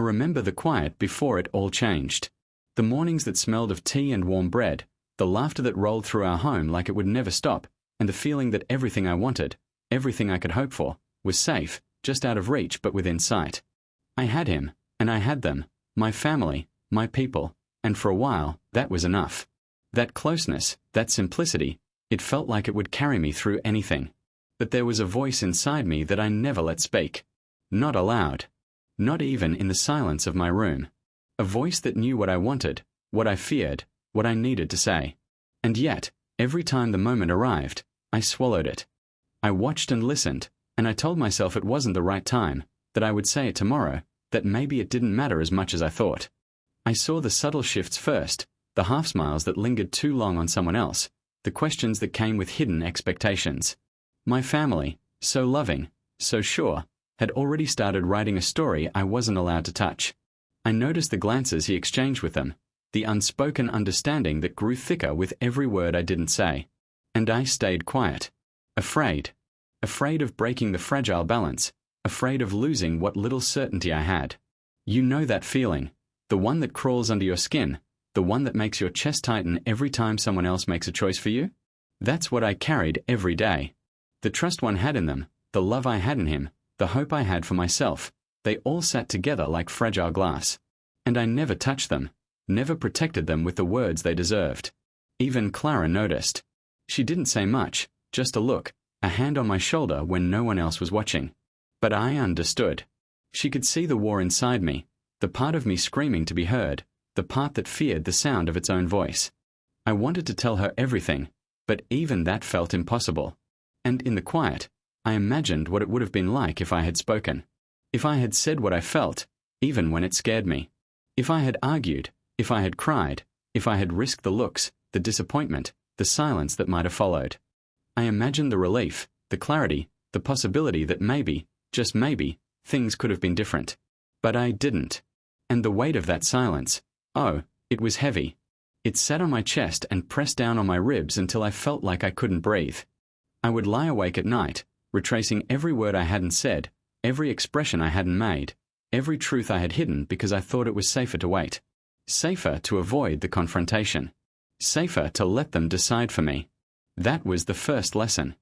remember the quiet before it all changed. The mornings that smelled of tea and warm bread, the laughter that rolled through our home like it would never stop, and the feeling that everything I wanted, everything I could hope for, was safe, just out of reach but within sight. I had him, and I had them, my family, my people, and for a while, that was enough. That closeness, that simplicity, it felt like it would carry me through anything. But there was a voice inside me that I never let speak. Not aloud. Not even in the silence of my room. A voice that knew what I wanted, what I feared, what I needed to say. And yet, every time the moment arrived, I swallowed it. I watched and listened, and I told myself it wasn't the right time, that I would say it tomorrow, that maybe it didn't matter as much as I thought. I saw the subtle shifts first, the half-smiles that lingered too long on someone else, the questions that came with hidden expectations. My family, so loving, so sure, had already started writing a story I wasn't allowed to touch. I noticed the glances he exchanged with them, the unspoken understanding that grew thicker with every word I didn't say. And I stayed quiet. Afraid. Afraid of breaking the fragile balance, afraid of losing what little certainty I had. You know that feeling, the one that crawls under your skin, the one that makes your chest tighten every time someone else makes a choice for you? That's what I carried every day. The trust one had in them, the love I had in him, the hope I had for myself, they all sat together like fragile glass. And I never touched them, never protected them with the words they deserved. Even Clara noticed. She didn't say much, just a look, a hand on my shoulder when no one else was watching. But I understood. She could see the war inside me, the part of me screaming to be heard, the part that feared the sound of its own voice. I wanted to tell her everything, but even that felt impossible. And in the quiet, I imagined what it would have been like if I had spoken. If I had said what I felt, even when it scared me. If I had argued, if I had cried, if I had risked the looks, the disappointment, the silence that might have followed. I imagined the relief, the clarity, the possibility that maybe, just maybe, things could have been different. But I didn't. And the weight of that silence, oh, it was heavy. It sat on my chest and pressed down on my ribs until I felt like I couldn't breathe. I would lie awake at night, retracing every word I hadn't said, every expression I hadn't made, every truth I had hidden because I thought it was safer to wait. Safer to avoid the confrontation. Safer to let them decide for me. That was the first lesson.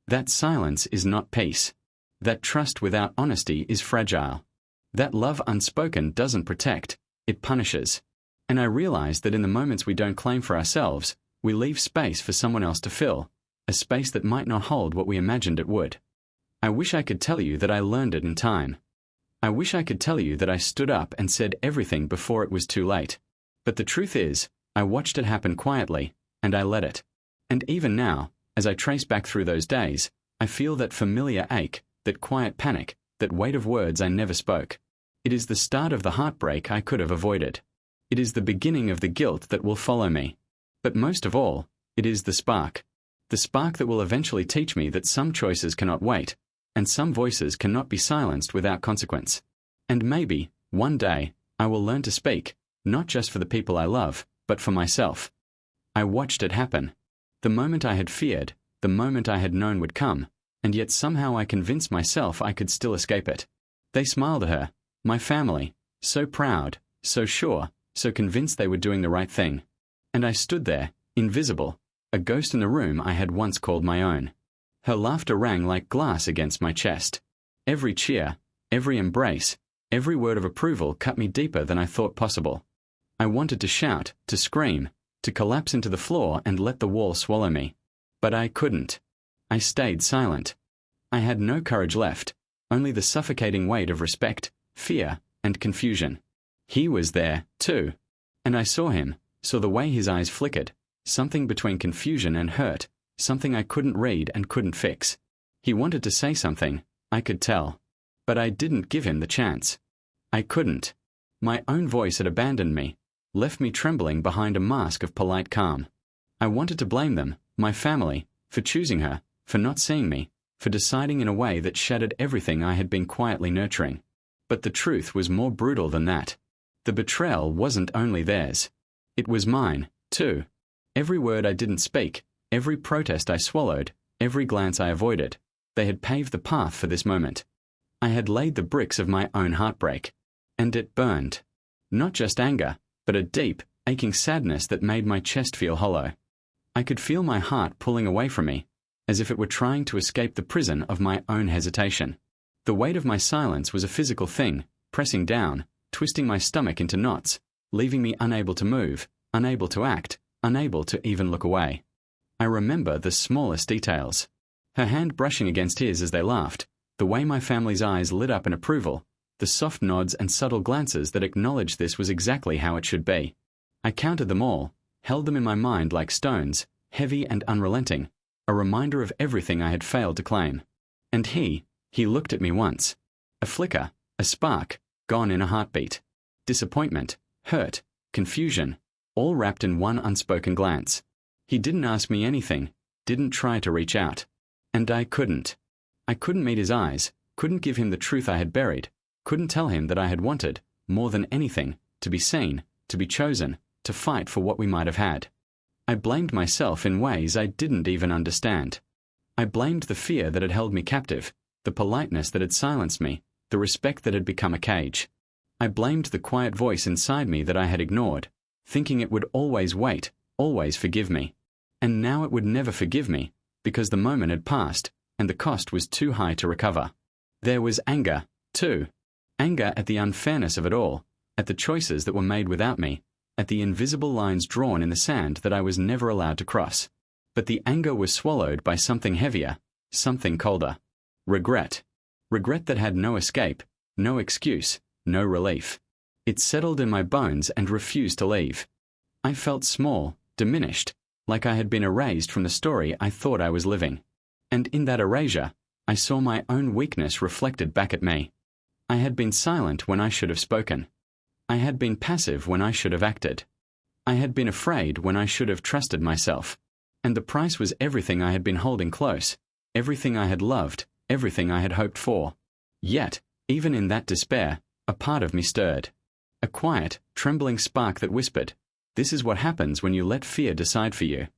That silence is not peace. That trust without honesty is fragile. That love unspoken doesn't protect, it punishes. And I realized that in the moments we don't claim for ourselves, we leave space for someone else to fill, a space that might not hold what we imagined it would. I wish I could tell you that I learned it in time. I wish I could tell you that I stood up and said everything before it was too late. But the truth is, I watched it happen quietly, and I let it. And even now, as I trace back through those days, I feel that familiar ache, that quiet panic, that weight of words I never spoke. It is the start of the heartbreak I could have avoided. It is the beginning of the guilt that will follow me. But most of all, it is the spark. The spark that will eventually teach me that some choices cannot wait, and some voices cannot be silenced without consequence. And maybe, one day, I will learn to speak, not just for the people I love, but for myself. I watched it happen. The moment I had feared, the moment I had known would come, and yet somehow I convinced myself I could still escape it. They smiled at her, my family, so proud, so sure, so convinced they were doing the right thing. And I stood there, invisible, a ghost in the room I had once called my own. Her laughter rang like glass against my chest. Every cheer, every embrace, every word of approval cut me deeper than I thought possible. I wanted to shout, to scream, to collapse into the floor and let the wall swallow me. But I couldn't. I stayed silent. I had no courage left, only the suffocating weight of respect, fear, and confusion. He was there, too. And I saw him, saw the way his eyes flickered, something between confusion and hurt, something I couldn't read and couldn't fix. He wanted to say something, I could tell. But I didn't give him the chance. I couldn't. My own voice had abandoned me, left me trembling behind a mask of polite calm. I wanted to blame them, my family, for choosing her, for not seeing me, for deciding in a way that shattered everything I had been quietly nurturing. But the truth was more brutal than that. The betrayal wasn't only theirs. It was mine, too. Every word I didn't speak, every protest I swallowed, every glance I avoided, they had paved the path for this moment. I had laid the bricks of my own heartbreak. And it burned. Not just anger, but a deep, aching sadness that made my chest feel hollow. I could feel my heart pulling away from me, as if it were trying to escape the prison of my own hesitation. The weight of my silence was a physical thing, pressing down, twisting my stomach into knots, leaving me unable to move, unable to act, unable to even look away. I remember the smallest details. Her hand brushing against his as they laughed, the way my family's eyes lit up in approval, the soft nods and subtle glances that acknowledged this was exactly how it should be. I counted them all, held them in my mind like stones, heavy and unrelenting, a reminder of everything I had failed to claim. And he looked at me once. A flicker, a spark, gone in a heartbeat. Disappointment, hurt, confusion, all wrapped in one unspoken glance. He didn't ask me anything, didn't try to reach out. And I couldn't. I couldn't meet his eyes, couldn't give him the truth I had buried, couldn't tell him that I had wanted, more than anything, to be seen, to be chosen, to fight for what we might have had. I blamed myself in ways I didn't even understand. I blamed the fear that had held me captive, the politeness that had silenced me, the respect that had become a cage. I blamed the quiet voice inside me that I had ignored, thinking it would always wait, always forgive me. And now it would never forgive me, because the moment had passed, and the cost was too high to recover. There was anger, too. Anger at the unfairness of it all, at the choices that were made without me, at the invisible lines drawn in the sand that I was never allowed to cross. But the anger was swallowed by something heavier, something colder. Regret. Regret that had no escape, no excuse, no relief. It settled in my bones and refused to leave. I felt small, diminished, like I had been erased from the story I thought I was living. And in that erasure, I saw my own weakness reflected back at me. I had been silent when I should have spoken. I had been passive when I should have acted. I had been afraid when I should have trusted myself. And the price was everything I had been holding close, everything I had loved, everything I had hoped for. Yet, even in that despair, a part of me stirred. A quiet, trembling spark that whispered, "This is what happens when you let fear decide for you.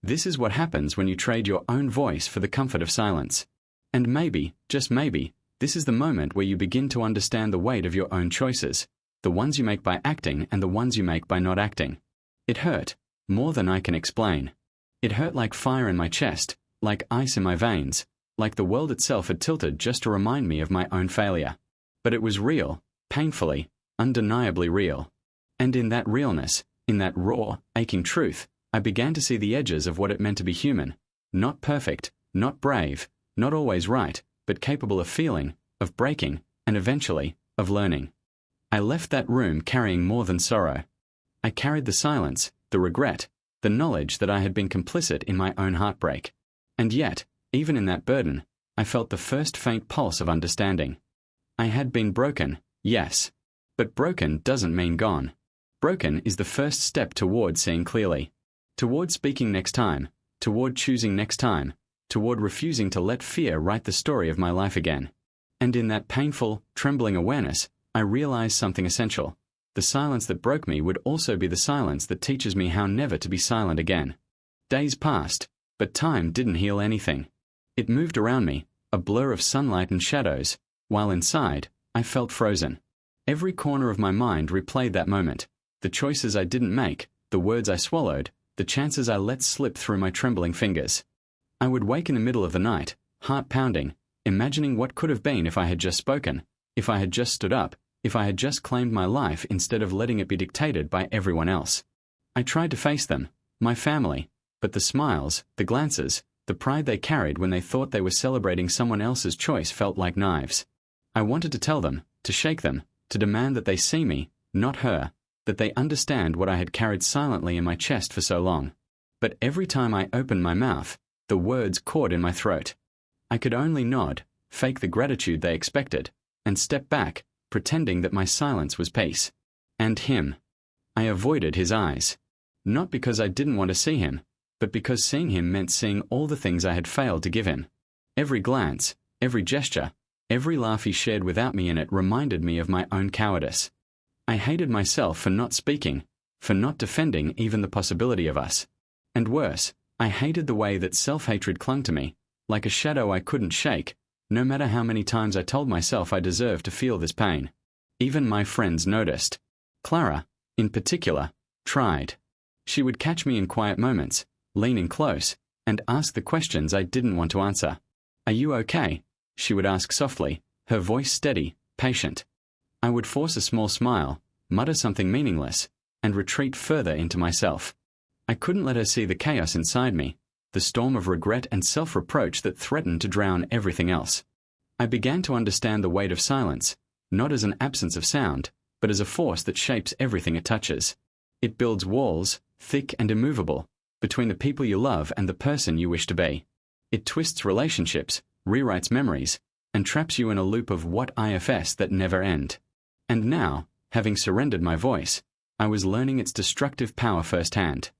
This is what happens when you trade your own voice for the comfort of silence. And maybe, just maybe, this is the moment where you begin to understand the weight of your own choices, the ones you make by acting and the ones you make by not acting." It hurt, more than I can explain. It hurt like fire in my chest, like ice in my veins, like the world itself had tilted just to remind me of my own failure. But it was real, painfully, undeniably real. And in that realness, in that raw, aching truth, I began to see the edges of what it meant to be human. Not perfect, not brave, not always right, but capable of feeling, of breaking, and eventually, of learning. I left that room carrying more than sorrow. I carried the silence, the regret, the knowledge that I had been complicit in my own heartbreak. And yet, even in that burden, I felt the first faint pulse of understanding. I had been broken, yes. But broken doesn't mean gone. Broken is the first step toward seeing clearly. Toward speaking next time, toward choosing next time, toward refusing to let fear write the story of my life again. And in that painful, trembling awareness, I realized something essential. The silence that broke me would also be the silence that teaches me how never to be silent again. Days passed, but time didn't heal anything. It moved around me, a blur of sunlight and shadows, while inside, I felt frozen. Every corner of my mind replayed that moment, the choices I didn't make, the words I swallowed, the chances I let slip through my trembling fingers. I would wake in the middle of the night, heart pounding, imagining what could have been if I had just spoken, if I had just stood up, if I had just claimed my life instead of letting it be dictated by everyone else. I tried to face them, my family, but the smiles, the glances, the pride they carried when they thought they were celebrating someone else's choice felt like knives. I wanted to tell them, to shake them, to demand that they see me, not her, that they understand what I had carried silently in my chest for so long. But every time I opened my mouth, the words caught in my throat. I could only nod, fake the gratitude they expected, and step back, pretending that my silence was peace. And him. I avoided his eyes. Not because I didn't want to see him, but because seeing him meant seeing all the things I had failed to give him. Every glance, every gesture, every laugh he shared without me in it reminded me of my own cowardice. I hated myself for not speaking, for not defending even the possibility of us. And worse, I hated the way that self-hatred clung to me, like a shadow I couldn't shake, no matter how many times I told myself I deserved to feel this pain. Even my friends noticed. Clara, in particular, tried. She would catch me in quiet moments, lean in close, and ask the questions I didn't want to answer. "Are you okay?" she would ask softly, her voice steady, patient. I would force a small smile, mutter something meaningless, and retreat further into myself. I couldn't let her see the chaos inside me, the storm of regret and self-reproach that threatened to drown everything else. I began to understand the weight of silence, not as an absence of sound, but as a force that shapes everything it touches. It builds walls, thick and immovable, between the people you love and the person you wish to be. It twists relationships, rewrites memories, and traps you in a loop of what ifs that never end. And now, having surrendered my voice, I was learning its destructive power firsthand.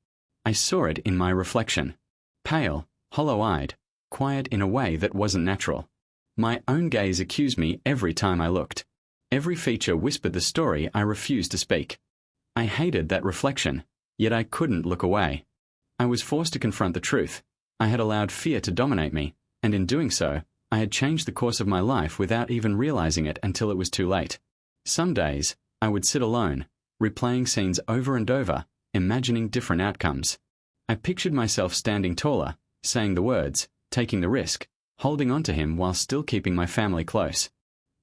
I saw it in my reflection. Pale, hollow-eyed, quiet in a way that wasn't natural. My own gaze accused me every time I looked. Every feature whispered the story I refused to speak. I hated that reflection, yet I couldn't look away. I was forced to confront the truth. I had allowed fear to dominate me, and in doing so, I had changed the course of my life without even realizing it until it was too late. Some days, I would sit alone, replaying scenes over and over, imagining different outcomes. I pictured myself standing taller, saying the words, taking the risk, holding on to him while still keeping my family close.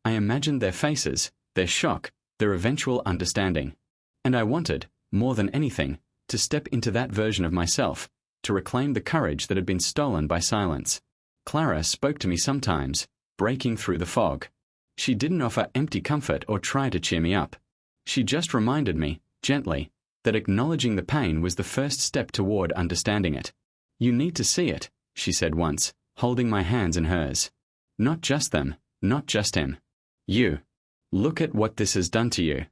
I imagined their faces, their shock, their eventual understanding. And I wanted, more than anything, to step into that version of myself, to reclaim the courage that had been stolen by silence. Clara spoke to me sometimes, breaking through the fog. She didn't offer empty comfort or try to cheer me up. She just reminded me, gently, that acknowledging the pain was the first step toward understanding it. "You need to see it," she said once, holding my hands in hers. "Not just them, not just him. You. Look at what this has done to you."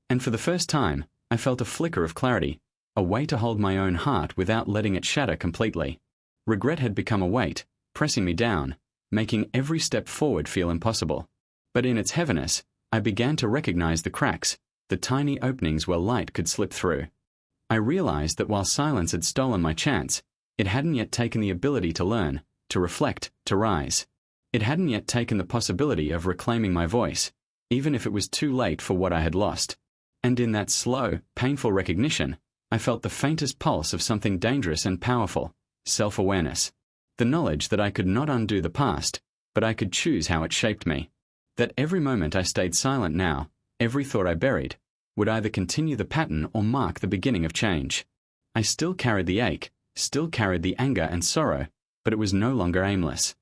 And for the first time, I felt a flicker of clarity, a way to hold my own heart without letting it shatter completely. Regret had become a weight, pressing me down, making every step forward feel impossible. But in its heaviness, I began to recognize the cracks, the tiny openings where light could slip through. I realized that while silence had stolen my chance, it hadn't yet taken the ability to learn, to reflect, to rise. It hadn't yet taken the possibility of reclaiming my voice, even if it was too late for what I had lost. And in that slow, painful recognition, I felt the faintest pulse of something dangerous and powerful, self-awareness. The knowledge that I could not undo the past, but I could choose how it shaped me. That every moment I stayed silent now, every thought I buried, would either continue the pattern or mark the beginning of change. I still carried the ache, still carried the anger and sorrow, but it was no longer aimless.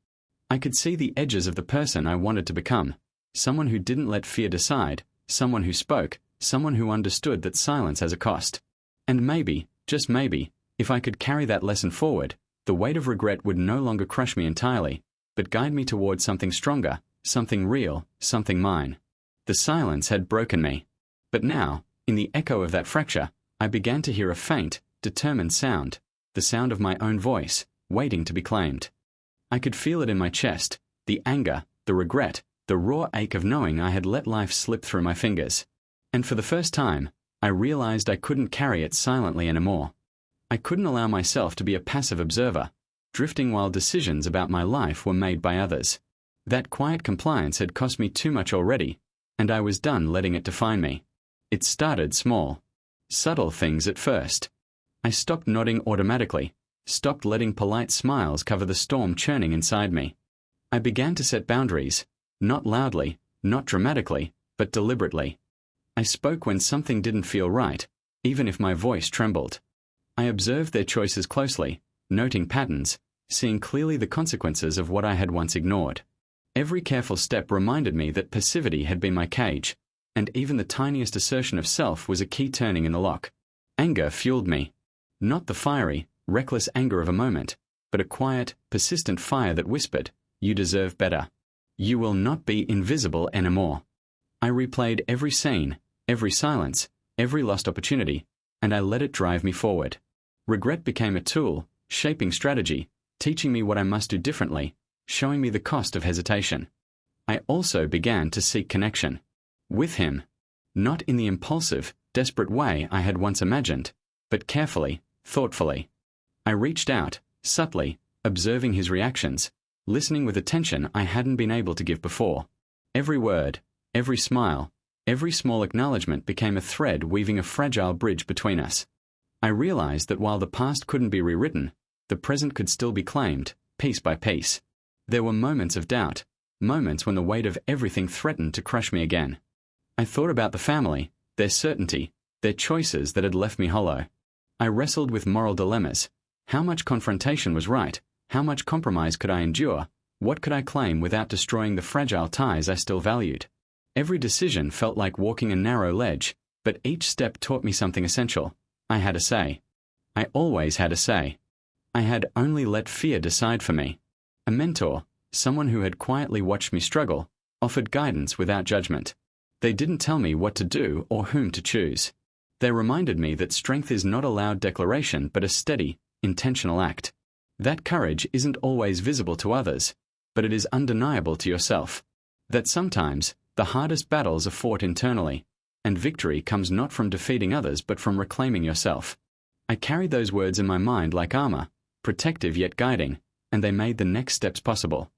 I could see the edges of the person I wanted to become, someone who didn't let fear decide, someone who spoke, someone who understood that silence has a cost. And maybe, just maybe, if I could carry that lesson forward, the weight of regret would no longer crush me entirely, but guide me toward something stronger, something real, something mine. The silence had broken me. But now, in the echo of that fracture, I began to hear a faint, determined sound, the sound of my own voice, waiting to be claimed. I could feel it in my chest, the anger, the regret, the raw ache of knowing I had let life slip through my fingers. And for the first time, I realized I couldn't carry it silently anymore. I couldn't allow myself to be a passive observer, drifting while decisions about my life were made by others. That quiet compliance had cost me too much already, and I was done letting it define me. It started small. Subtle things at first. I stopped nodding automatically, stopped letting polite smiles cover the storm churning inside me. I began to set boundaries, not loudly, not dramatically, but deliberately. I spoke when something didn't feel right, even if my voice trembled. I observed their choices closely, noting patterns, seeing clearly the consequences of what I had once ignored. Every careful step reminded me that passivity had been my cage, and even the tiniest assertion of self was a key turning in the lock. Anger fueled me. Not the fiery, reckless anger of a moment, but a quiet, persistent fire that whispered, "You deserve better. You will not be invisible anymore." I replayed every scene, every silence, every lost opportunity, and I let it drive me forward. Regret became a tool, shaping strategy, teaching me what I must do differently, showing me the cost of hesitation. I also began to seek connection. With him. Not in the impulsive, desperate way I had once imagined, but carefully, thoughtfully. I reached out, subtly, observing his reactions, listening with attention I hadn't been able to give before. Every word, every smile, Every small acknowledgement became a thread weaving a fragile bridge between us. I realized that while the past couldn't be rewritten, the present could still be claimed, piece by piece. There were moments of doubt, moments when the weight of everything threatened to crush me again. I thought about the family, their certainty, their choices that had left me hollow. I wrestled with moral dilemmas. How much confrontation was right? How much compromise could I endure? What could I claim without destroying the fragile ties I still valued? Every decision felt like walking a narrow ledge, but each step taught me something essential. I had a say. I always had a say. I had only let fear decide for me. A mentor, someone who had quietly watched me struggle, offered guidance without judgment. They didn't tell me what to do or whom to choose. They reminded me that strength is not a loud declaration but a steady, intentional act. That courage isn't always visible to others, but it is undeniable to yourself. That sometimes, the hardest battles are fought internally, and victory comes not from defeating others but from reclaiming yourself. I carried those words in my mind like armor, protective yet guiding, and they made the next steps possible.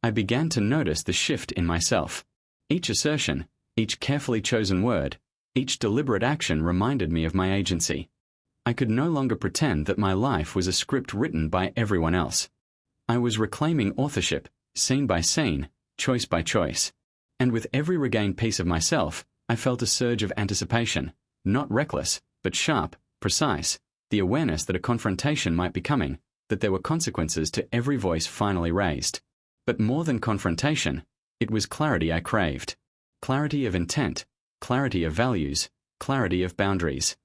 I began to notice the shift in myself. Each assertion, each carefully chosen word, each deliberate action reminded me of my agency. I could no longer pretend that my life was a script written by everyone else. I was reclaiming authorship, scene by scene, choice by choice. And with every regained piece of myself, I felt a surge of anticipation, not reckless, but sharp, precise, the awareness that a confrontation might be coming, that there were consequences to every voice finally raised. But more than confrontation, it was clarity I craved. Clarity of intent, clarity of values, clarity of boundaries.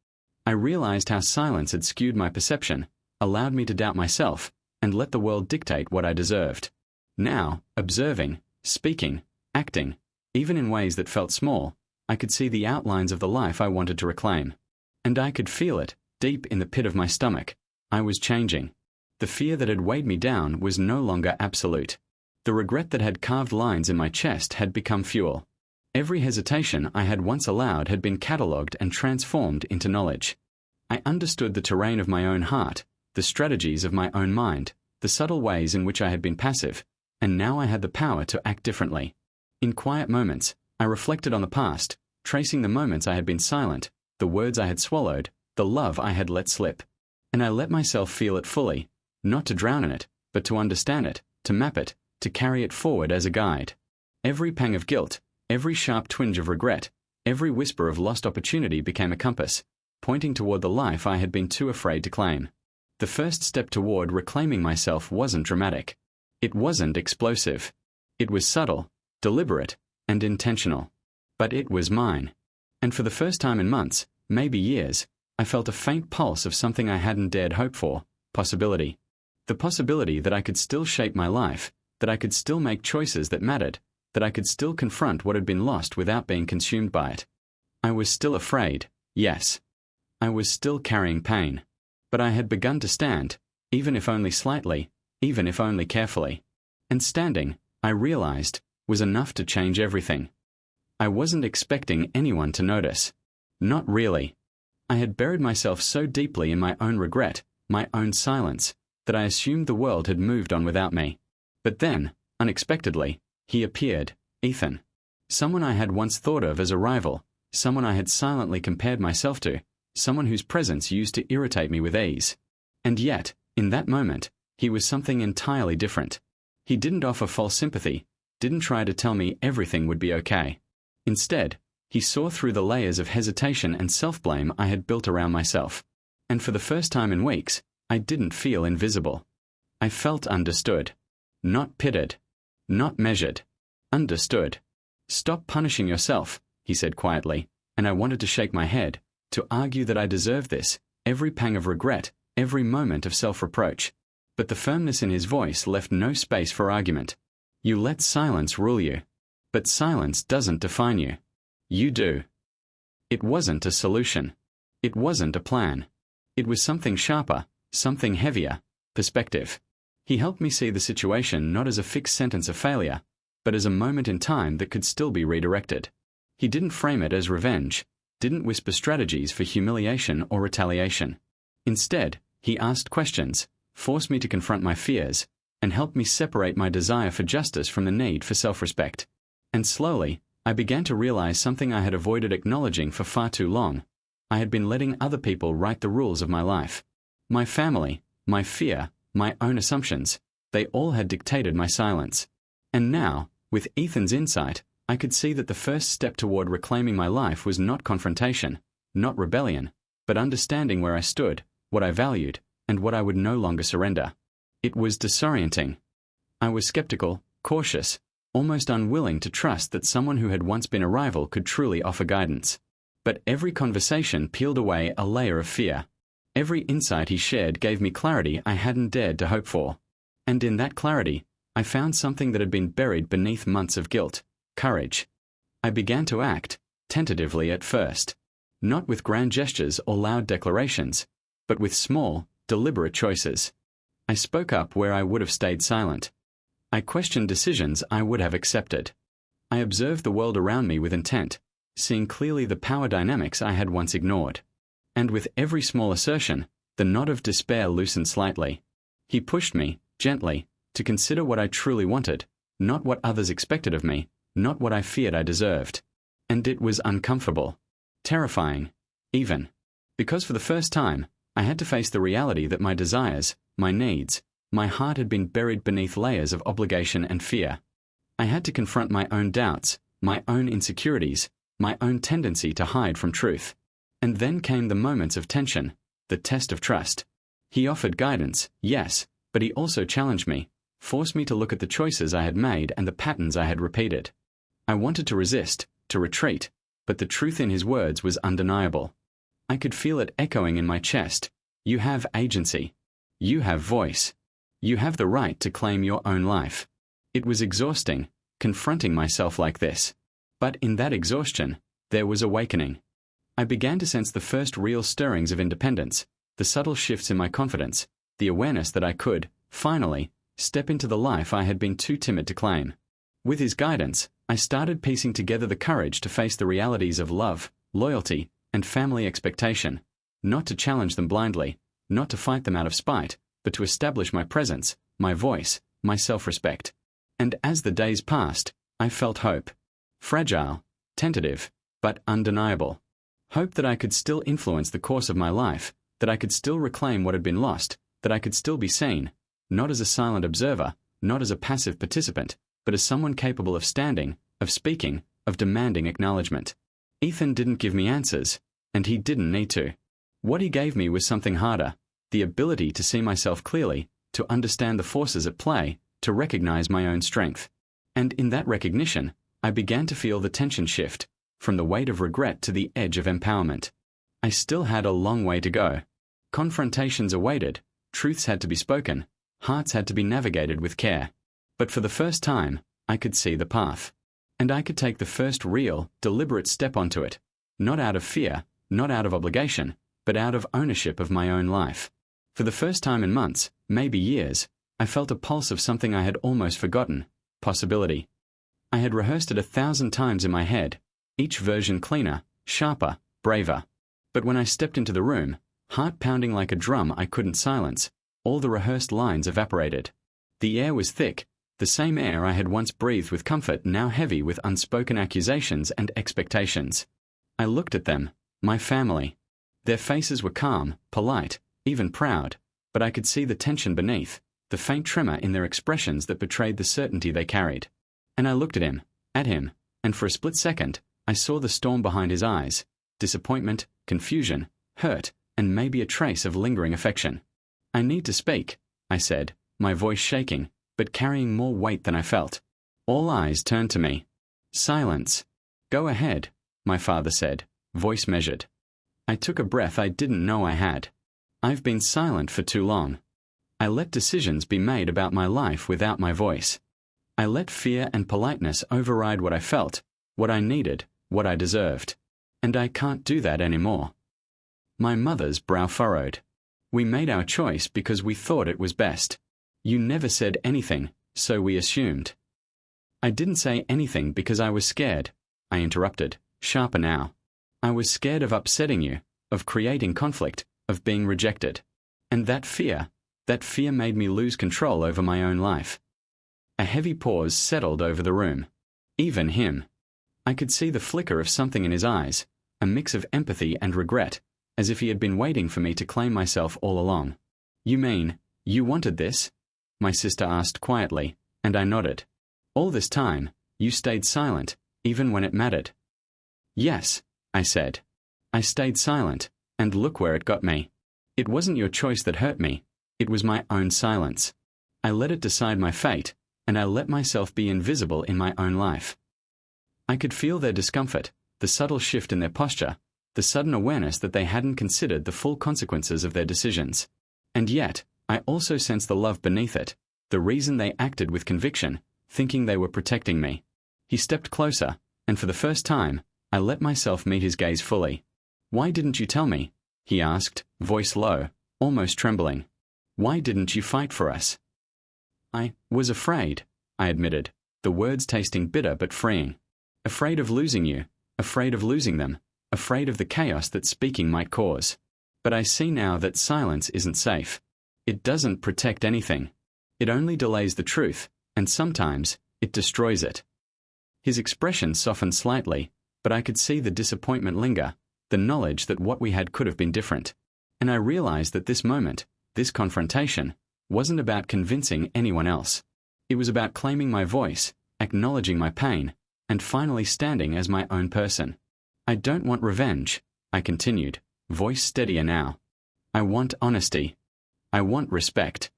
I realized how silence had skewed my perception, allowed me to doubt myself, and let the world dictate what I deserved. Now, observing, speaking, acting, even in ways that felt small, I could see the outlines of the life I wanted to reclaim. And I could feel it, deep in the pit of my stomach. I was changing. The fear that had weighed me down was no longer absolute. The regret that had carved lines in my chest had become fuel. Every hesitation I had once allowed had been catalogued and transformed into knowledge. I understood the terrain of my own heart, the strategies of my own mind, the subtle ways in which I had been passive, and now I had the power to act differently. In quiet moments, I reflected on the past, tracing the moments I had been silent, the words I had swallowed, the love I had let slip. And I let myself feel it fully, not to drown in it, but to understand it, to map it, to carry it forward as a guide. Every pang of guilt, every sharp twinge of regret, every whisper of lost opportunity became a compass, pointing toward the life I had been too afraid to claim. The first step toward reclaiming myself wasn't dramatic. It wasn't explosive. It was subtle, deliberate, and intentional. But it was mine. And for the first time in months, maybe years, I felt a faint pulse of something I hadn't dared hope for, possibility. The possibility that I could still shape my life, that I could still make choices that mattered, that I could still confront what had been lost without being consumed by it. I was still afraid, yes. I was still carrying pain. But I had begun to stand, even if only slightly, even if only carefully. And standing, I realized, was enough to change everything. I wasn't expecting anyone to notice. Not really. I had buried myself so deeply in my own regret, my own silence, that I assumed the world had moved on without me. But then, unexpectedly, he appeared, Ethan. Someone I had once thought of as a rival, someone I had silently compared myself to, someone whose presence used to irritate me with ease. And yet, in that moment, he was something entirely different. He didn't offer false sympathy, didn't try to tell me everything would be okay. Instead, he saw through the layers of hesitation and self-blame I had built around myself. And for the first time in weeks, I didn't feel invisible. I felt understood. Not pitted. Not measured. Understood. Stop punishing yourself, he said quietly, and I wanted to shake my head, to argue that I deserved this, every pang of regret, every moment of self-reproach. But the firmness in his voice left no space for argument. You let silence rule you. But silence doesn't define you. You do. It wasn't a solution. It wasn't a plan. It was something sharper, something heavier, perspective. He helped me see the situation not as a fixed sentence of failure, but as a moment in time that could still be redirected. He didn't frame it as revenge, didn't whisper strategies for humiliation or retaliation. Instead, he asked questions, forced me to confront my fears, and helped me separate my desire for justice from the need for self-respect. And slowly, I began to realize something I had avoided acknowledging for far too long. I had been letting other people write the rules of my life. My family, my fear, my own assumptions, they all had dictated my silence. And now, with Ethan's insight, I could see that the first step toward reclaiming my life was not confrontation, not rebellion, but understanding where I stood, what I valued, and what I would no longer surrender. It was disorienting. I was skeptical, cautious, almost unwilling to trust that someone who had once been a rival could truly offer guidance. But every conversation peeled away a layer of fear. Every insight he shared gave me clarity I hadn't dared to hope for. And in that clarity, I found something that had been buried beneath months of guilt: courage. I began to act, tentatively at first. Not with grand gestures or loud declarations, but with small, deliberate choices. I spoke up where I would have stayed silent. I questioned decisions I would have accepted. I observed the world around me with intent, seeing clearly the power dynamics I had once ignored. And with every small assertion, the knot of despair loosened slightly. He pushed me, gently, to consider what I truly wanted, not what others expected of me, not what I feared I deserved. And it was uncomfortable. Terrifying, even. Because for the first time, I had to face the reality that my desires, my needs, my heart had been buried beneath layers of obligation and fear. I had to confront my own doubts, my own insecurities, my own tendency to hide from truth. And then came the moments of tension, the test of trust. He offered guidance, yes, but he also challenged me, forced me to look at the choices I had made and the patterns I had repeated. I wanted to resist, to retreat, but the truth in his words was undeniable. I could feel it echoing in my chest. You have agency. You have voice. You have the right to claim your own life. It was exhausting, confronting myself like this. But in that exhaustion, there was awakening. I began to sense the first real stirrings of independence, the subtle shifts in my confidence, the awareness that I could, finally, step into the life I had been too timid to claim. With his guidance, I started piecing together the courage to face the realities of love, loyalty, and family expectation, not to challenge them blindly, not to fight them out of spite, but to establish my presence, my voice, my self-respect. And as the days passed, I felt hope. Fragile, tentative, but undeniable. Hope that I could still influence the course of my life, that I could still reclaim what had been lost, that I could still be seen, not as a silent observer, not as a passive participant, but as someone capable of standing, of speaking, of demanding acknowledgement. Ethan didn't give me answers, and he didn't need to. What he gave me was something harder: the ability to see myself clearly, to understand the forces at play, to recognize my own strength. And in that recognition, I began to feel the tension shift, from the weight of regret to the edge of empowerment. I still had a long way to go. Confrontations awaited, truths had to be spoken, hearts had to be navigated with care. But for the first time, I could see the path. And I could take the first real, deliberate step onto it, not out of fear, not out of obligation, but out of ownership of my own life. For the first time in months, maybe years, I felt a pulse of something I had almost forgotten: possibility. I had rehearsed it 1,000 times in my head, each version cleaner, sharper, braver. But when I stepped into the room, heart pounding like a drum I couldn't silence, all the rehearsed lines evaporated. The air was thick, the same air I had once breathed with comfort, now heavy with unspoken accusations and expectations. I looked at them, my family. Their faces were calm, polite, even proud, but I could see the tension beneath, the faint tremor in their expressions that betrayed the certainty they carried. And I looked at him, and for a split second, I saw the storm behind his eyes: disappointment, confusion, hurt, and maybe a trace of lingering affection. "I need to speak," I said, my voice shaking, but carrying more weight than I felt. All eyes turned to me. "Silence." "Go ahead," my father said, voice measured. I took a breath I didn't know I had. I've been silent for too long. I let decisions be made about my life without my voice. I let fear and politeness override what I felt, what I needed, what I deserved. And I can't do that anymore. My mother's brow furrowed. "We made our choice because we thought it was best. You never said anything, so we assumed." "I didn't say anything because I was scared," I interrupted, sharper now. "I was scared of upsetting you, of creating conflict, of being rejected. And that fear made me lose control over my own life." A heavy pause settled over the room. Even him. I could see the flicker of something in his eyes, a mix of empathy and regret, as if he had been waiting for me to claim myself all along. "You mean, you wanted this?" my sister asked quietly, and I nodded. "All this time, you stayed silent, even when it mattered." "Yes," I said. "I stayed silent, and look where it got me. It wasn't your choice that hurt me, it was my own silence. I let it decide my fate, and I let myself be invisible in my own life." I could feel their discomfort, the subtle shift in their posture, the sudden awareness that they hadn't considered the full consequences of their decisions. And yet, I also sensed the love beneath it, the reason they acted with conviction, thinking they were protecting me. He stepped closer, and for the first time, I let myself meet his gaze fully. "Why didn't you tell me?" he asked, voice low, almost trembling. "Why didn't you fight for us?" "I was afraid," I admitted, the words tasting bitter but freeing. "Afraid of losing you, afraid of losing them, afraid of the chaos that speaking might cause. But I see now that silence isn't safe. It doesn't protect anything. It only delays the truth, and sometimes, it destroys it." His expression softened slightly, but I could see the disappointment linger, the knowledge that what we had could have been different. And I realized that this moment, this confrontation, wasn't about convincing anyone else. It was about claiming my voice, acknowledging my pain, and finally standing as my own person. "I don't want revenge," I continued, voice steadier now. "I want honesty. I want respect.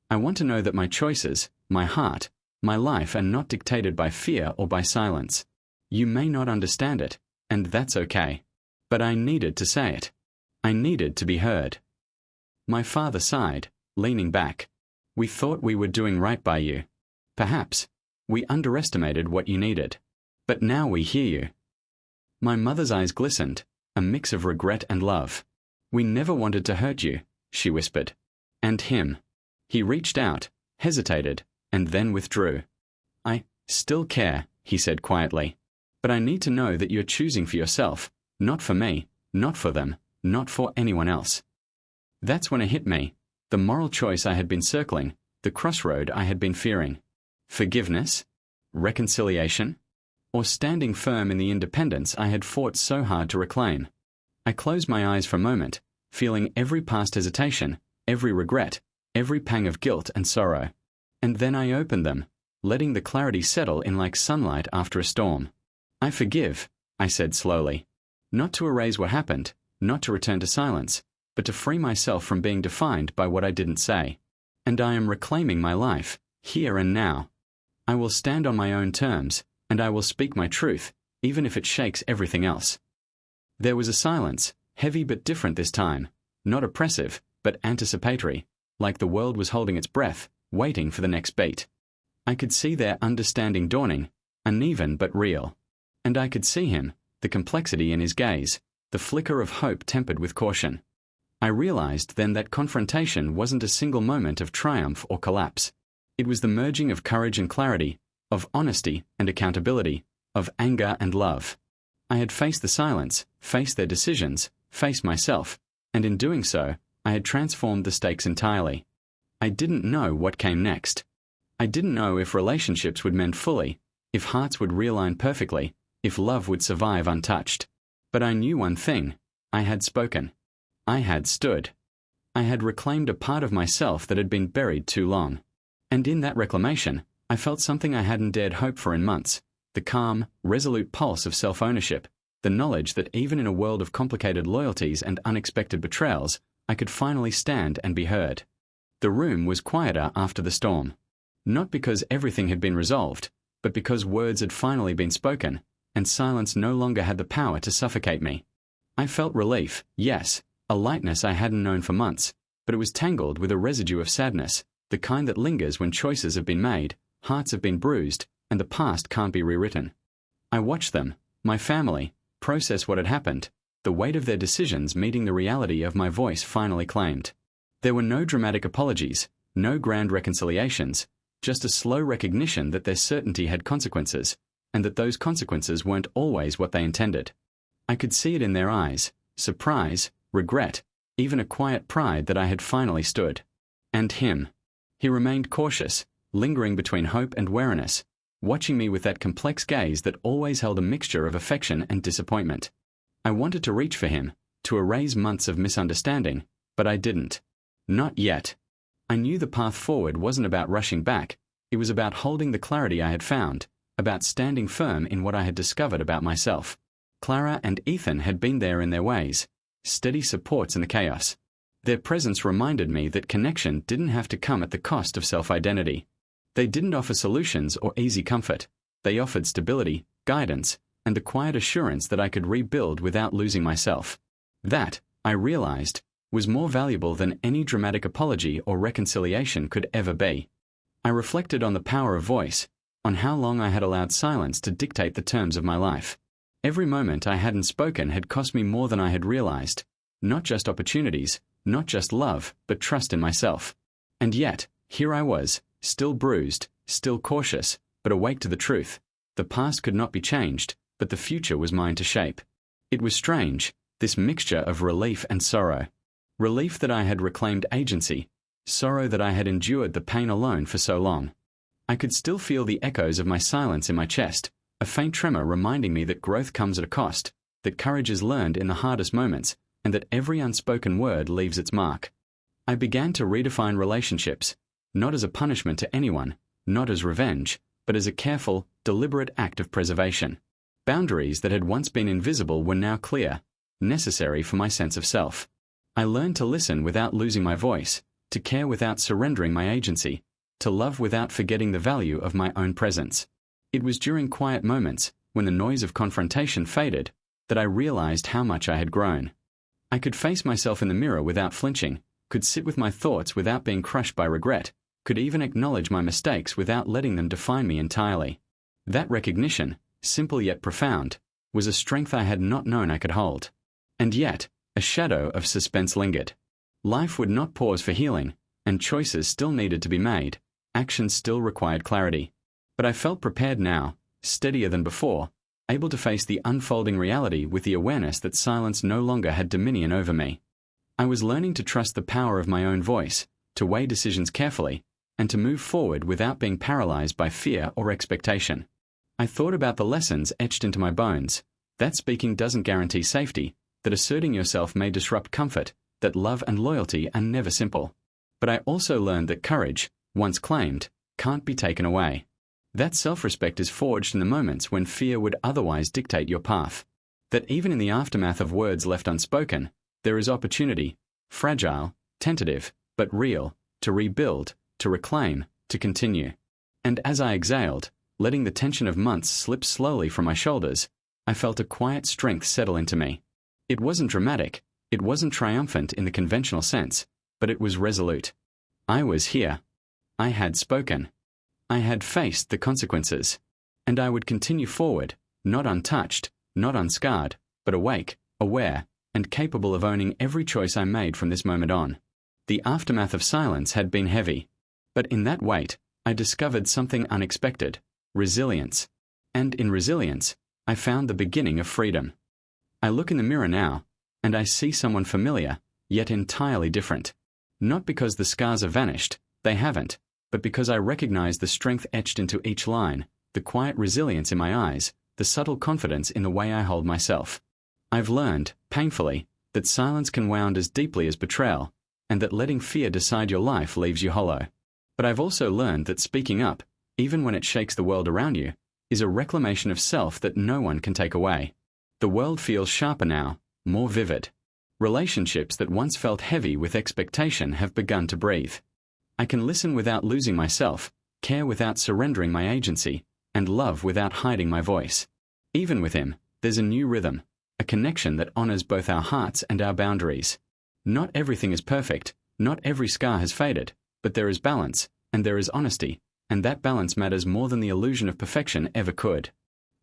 I want to know that my choices, my heart, my life are not dictated by fear or by silence. You may not understand it, and that's okay. But I needed to say it. I needed to be heard." My father sighed, leaning back. "We thought we were doing right by you. Perhaps. We underestimated what you needed. But now we hear you." My mother's eyes glistened, a mix of regret and love. "We never wanted to hurt you," she whispered. "And him." He reached out, hesitated, and then withdrew. "I still care," he said quietly. "But I need to know that you're choosing for yourself, not for me, not for them, not for anyone else." That's when it hit me, the moral choice I had been circling, the crossroad I had been fearing. Forgiveness? Reconciliation? Or standing firm in the independence I had fought so hard to reclaim? I closed my eyes for a moment, feeling every past hesitation, every regret, every pang of guilt and sorrow. And then I opened them, letting the clarity settle in like sunlight after a storm. "I forgive," I said slowly. Not to erase what happened, not to return to silence, but to free myself from being defined by what I didn't say. And I am reclaiming my life, here and now. I will stand on my own terms, and I will speak my truth, even if it shakes everything else. There was a silence, heavy but different this time, not oppressive, but anticipatory, like the world was holding its breath, waiting for the next beat. I could see their understanding dawning, uneven but real. And I could see him, the complexity in his gaze, the flicker of hope tempered with caution. I realized then that confrontation wasn't a single moment of triumph or collapse. It was the merging of courage and clarity, of honesty and accountability, of anger and love. I had faced the silence, faced their decisions, faced myself, and in doing so, I had transformed the stakes entirely. I didn't know what came next. I didn't know if relationships would mend fully, if hearts would realign perfectly, if love would survive untouched. But I knew one thing: I had spoken. I had stood. I had reclaimed a part of myself that had been buried too long. And in that reclamation, I felt something I hadn't dared hope for in months: the calm, resolute pulse of self-ownership, the knowledge that even in a world of complicated loyalties and unexpected betrayals, I could finally stand and be heard. The room was quieter after the storm. Not because everything had been resolved, but because words had finally been spoken, and silence no longer had the power to suffocate me. I felt relief, yes, a lightness I hadn't known for months, but it was tangled with a residue of sadness, the kind that lingers when choices have been made, hearts have been bruised, and the past can't be rewritten. I watched them, my family, process what had happened, the weight of their decisions meeting the reality of my voice finally claimed. There were no dramatic apologies, no grand reconciliations, just a slow recognition that their certainty had consequences, and that those consequences weren't always what they intended. I could see it in their eyes: surprise, regret, even a quiet pride that I had finally stood. And him. He remained cautious, lingering between hope and wariness, watching me with that complex gaze that always held a mixture of affection and disappointment. I wanted to reach for him, to erase months of misunderstanding, but I didn't. Not yet. I knew the path forward wasn't about rushing back, it was about holding the clarity I had found, about standing firm in what I had discovered about myself. Clara and Ethan had been there in their ways, steady supports in the chaos. Their presence reminded me that connection didn't have to come at the cost of self-identity. They didn't offer solutions or easy comfort. They offered stability, guidance, and the quiet assurance that I could rebuild without losing myself. That, I realized, was more valuable than any dramatic apology or reconciliation could ever be. I reflected on the power of voice, on how long I had allowed silence to dictate the terms of my life. Every moment I hadn't spoken had cost me more than I had realized. Not just opportunities, not just love, but trust in myself. And yet, here I was, still bruised, still cautious, but awake to the truth. The past could not be changed, but the future was mine to shape. It was strange, this mixture of relief and sorrow. Relief that I had reclaimed agency, sorrow that I had endured the pain alone for so long. I could still feel the echoes of my silence in my chest, a faint tremor reminding me that growth comes at a cost, that courage is learned in the hardest moments, and that every unspoken word leaves its mark. I began to redefine relationships, not as a punishment to anyone, not as revenge, but as a careful, deliberate act of preservation. Boundaries that had once been invisible were now clear, necessary for my sense of self. I learned to listen without losing my voice, to care without surrendering my agency, to love without forgetting the value of my own presence. It was during quiet moments, when the noise of confrontation faded, that I realized how much I had grown. I could face myself in the mirror without flinching, could sit with my thoughts without being crushed by regret, could even acknowledge my mistakes without letting them define me entirely. That recognition, simple yet profound, was a strength I had not known I could hold. And yet, a shadow of suspense lingered. Life would not pause for healing, and choices still needed to be made, actions still required clarity. But I felt prepared now, steadier than before, able to face the unfolding reality with the awareness that silence no longer had dominion over me. I was learning to trust the power of my own voice, to weigh decisions carefully, and to move forward without being paralyzed by fear or expectation. I thought about the lessons etched into my bones, that speaking doesn't guarantee safety, that asserting yourself may disrupt comfort, that love and loyalty are never simple. But I also learned that courage, once claimed, can't be taken away. That self-respect is forged in the moments when fear would otherwise dictate your path. That even in the aftermath of words left unspoken, there is opportunity, fragile, tentative, but real, to rebuild, to reclaim, to continue. And as I exhaled, letting the tension of months slip slowly from my shoulders, I felt a quiet strength settle into me. It wasn't dramatic, it wasn't triumphant in the conventional sense, but it was resolute. I was here. I had spoken. I had faced the consequences. And I would continue forward, not untouched, not unscarred, but awake, aware, and capable of owning every choice I made from this moment on. The aftermath of silence had been heavy. But in that weight, I discovered something unexpected: resilience. And in resilience, I found the beginning of freedom. I look in the mirror now, and I see someone familiar, yet entirely different. Not because the scars have vanished, they haven't, but because I recognize the strength etched into each line, the quiet resilience in my eyes, the subtle confidence in the way I hold myself. I've learned, painfully, that silence can wound as deeply as betrayal, and that letting fear decide your life leaves you hollow. But I've also learned that speaking up, even when it shakes the world around you, is a reclamation of self that no one can take away. The world feels sharper now, more vivid. Relationships that once felt heavy with expectation have begun to breathe. I can listen without losing myself, care without surrendering my agency, and love without hiding my voice. Even with him, there's a new rhythm, a connection that honors both our hearts and our boundaries. Not everything is perfect, not every scar has faded, but there is balance, and there is honesty, and that balance matters more than the illusion of perfection ever could.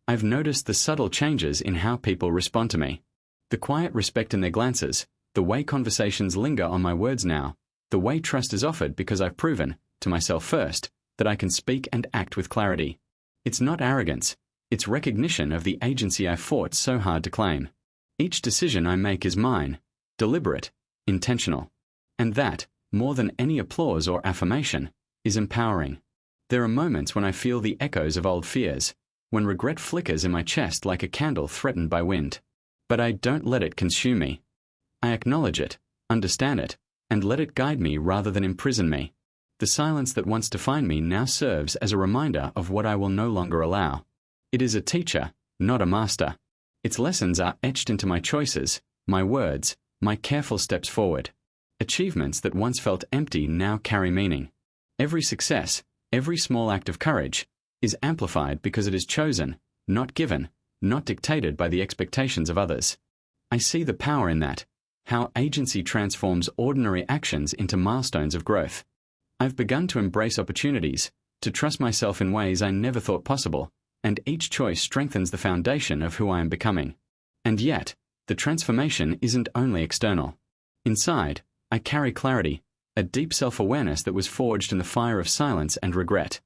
I've noticed the subtle changes in how people respond to me. The quiet respect in their glances, the way conversations linger on my words now, the way trust is offered because I've proven, to myself first, that I can speak and act with clarity. It's not arrogance, it's recognition of the agency I fought so hard to claim. Each decision I make is mine, deliberate, intentional. And that, more than any applause or affirmation, is empowering. There are moments when I feel the echoes of old fears, when regret flickers in my chest like a candle threatened by wind. But I don't let it consume me. I acknowledge it, understand it, and let it guide me rather than imprison me. The silence that once defined me now serves as a reminder of what I will no longer allow. It is a teacher, not a master. Its lessons are etched into my choices, my words, my careful steps forward. Achievements that once felt empty now carry meaning. Every success, every small act of courage, is amplified because it is chosen, not given, not dictated by the expectations of others. I see the power in that, how agency transforms ordinary actions into milestones of growth. I've begun to embrace opportunities, to trust myself in ways I never thought possible, and each choice strengthens the foundation of who I am becoming. And yet, the transformation isn't only external. Inside, I carry clarity, a deep self-awareness that was forged in the fire of silence and regret.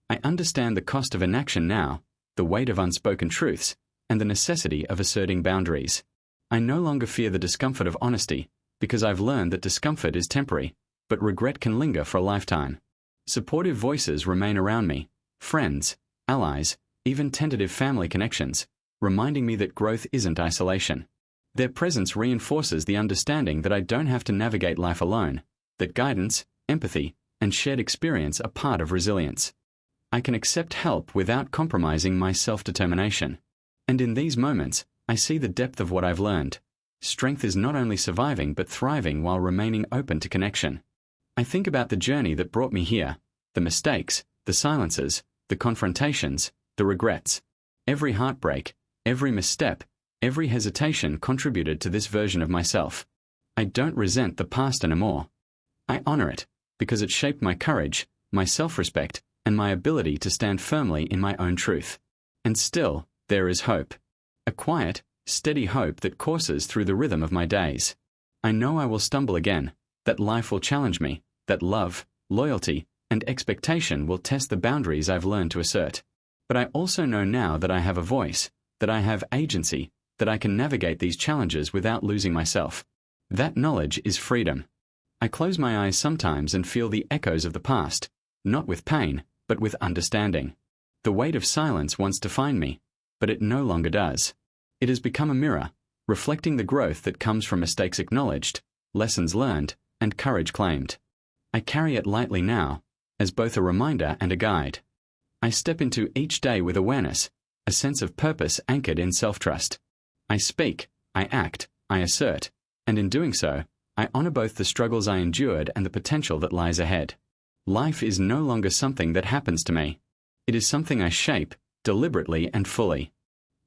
I understand the cost of inaction now, the weight of unspoken truths, and the necessity of asserting boundaries. I no longer fear the discomfort of honesty, because I've learned that discomfort is temporary, but regret can linger for a lifetime. Supportive voices remain around me, friends, allies, even tentative family connections, reminding me that growth isn't isolation. Their presence reinforces the understanding that I don't have to navigate life alone, that guidance, empathy, and shared experience are part of resilience. I can accept help without compromising my self-determination. And in these moments, I see the depth of what I've learned. Strength is not only surviving but thriving while remaining open to connection. I think about the journey that brought me here, the mistakes, the silences, the confrontations, the regrets. Every heartbreak, every misstep, every hesitation contributed to this version of myself. I don't resent the past anymore. I honor it, because it shaped my courage, my self-respect, and my ability to stand firmly in my own truth. And still, there is hope. A quiet, steady hope that courses through the rhythm of my days. I know I will stumble again, that life will challenge me, that love, loyalty, and expectation will test the boundaries I've learned to assert. But I also know now that I have a voice, that I have agency, that I can navigate these challenges without losing myself. That knowledge is freedom. I close my eyes sometimes and feel the echoes of the past, not with pain, but with understanding. The weight of silence once defined me, but it no longer does. It has become a mirror, reflecting the growth that comes from mistakes acknowledged, lessons learned, and courage claimed. I carry it lightly now, as both a reminder and a guide. I step into each day with awareness, a sense of purpose anchored in self-trust. I speak, I act, I assert, and in doing so, I honor both the struggles I endured and the potential that lies ahead. Life is no longer something that happens to me. It is something I shape, deliberately and fully.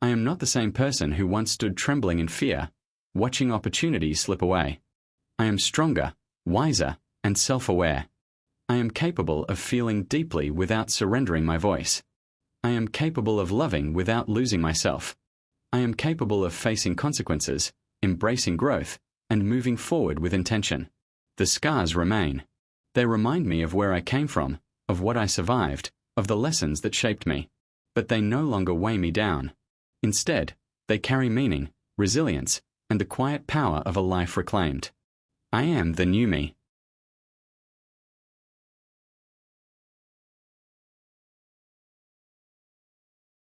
I am not the same person who once stood trembling in fear, watching opportunities slip away. I am stronger, wiser, and self-aware. I am capable of feeling deeply without surrendering my voice. I am capable of loving without losing myself. I am capable of facing consequences, embracing growth, and moving forward with intention. The scars remain. They remind me of where I came from, of what I survived, of the lessons that shaped me. But they no longer weigh me down. Instead, they carry meaning, resilience, and the quiet power of a life reclaimed. I am the new me.